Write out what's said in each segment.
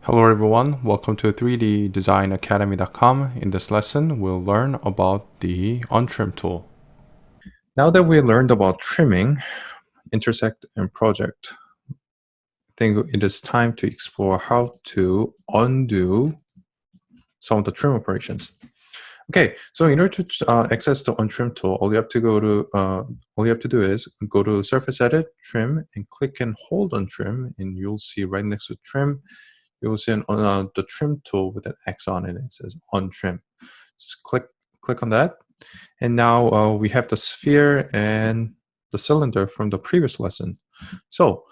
Hello everyone, welcome to 3ddesignacademy.com. In this lesson, we'll learn about the Untrim tool. Now that we learned about trimming, intersect, and project, I think it is time to explore how to undo some of the trim operations. Okay, so in order to access the Untrim tool, all you have to do is go to Surface Edit, Trim, and click and hold on Trim, and you'll see right next to Trim, you'll see the trim tool with an X on it. It says Untrim. Just click on that, and now we have the sphere and the cylinder from the previous lesson. So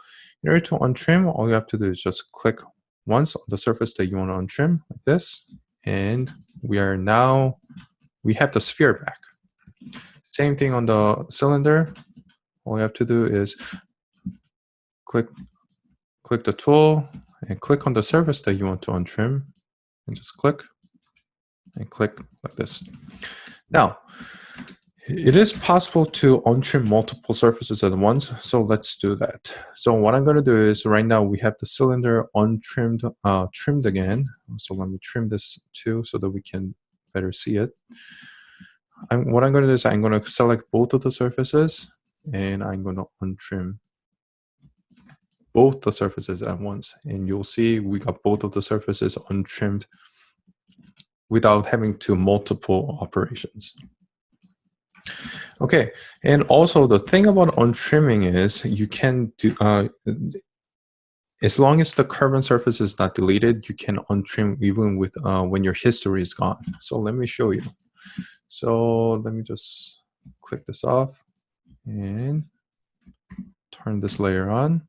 in order to untrim, all you have to do is just click once on the surface that you want to untrim, like this, and we have the sphere back. Same thing on the cylinder. All you have to do is click the tool and click on the surface that you want to untrim, and just click and click like this. Now, it is possible to untrim multiple surfaces at once, so let's do that. So what I'm going to do is, right now we have the cylinder untrimmed, trimmed again. So let me trim this too so that we can better see it. What I'm going to do is I'm going to select both of the surfaces, and I'm going to untrim both the surfaces at once, and you'll see we got both of the surfaces untrimmed without having to multiple operations. Okay, and also the thing about untrimming is you can do, as long as the carbon surface is not deleted, you can untrim even with when your history is gone. So let me show you. So let me just click this off and turn this layer on.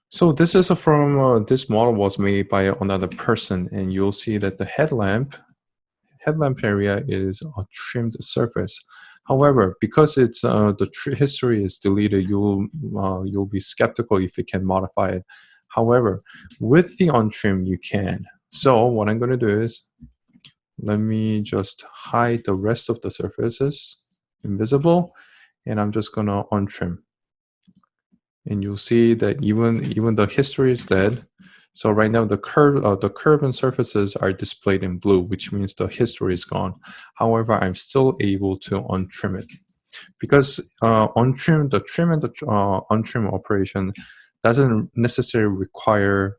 So this is from this model was made by another person, and you'll see that the headlamp area is a trimmed surface. However, because it's the history is deleted, you'll be skeptical if you can modify it. However, with the untrim, you can. So what I'm going to do is, let me just hide the rest of the surfaces, invisible, and I'm just going to untrim. And you'll see that even the history is dead. So right now the curve and surfaces are displayed in blue, which means the history is gone. However, I'm still able to untrim it, because the trim and the untrim operation doesn't necessarily require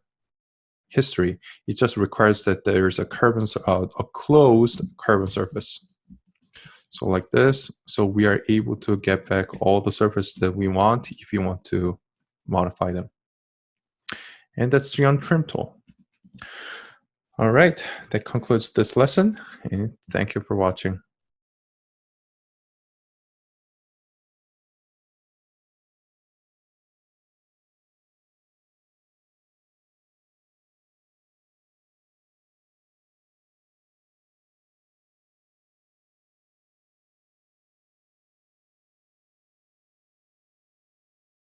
history. It just requires that there's a closed carbon surface. So like this, so we are able to get back all the surface that we want if you want to modify them. And that's the Untrim tool. All right, that concludes this lesson, and thank you for watching.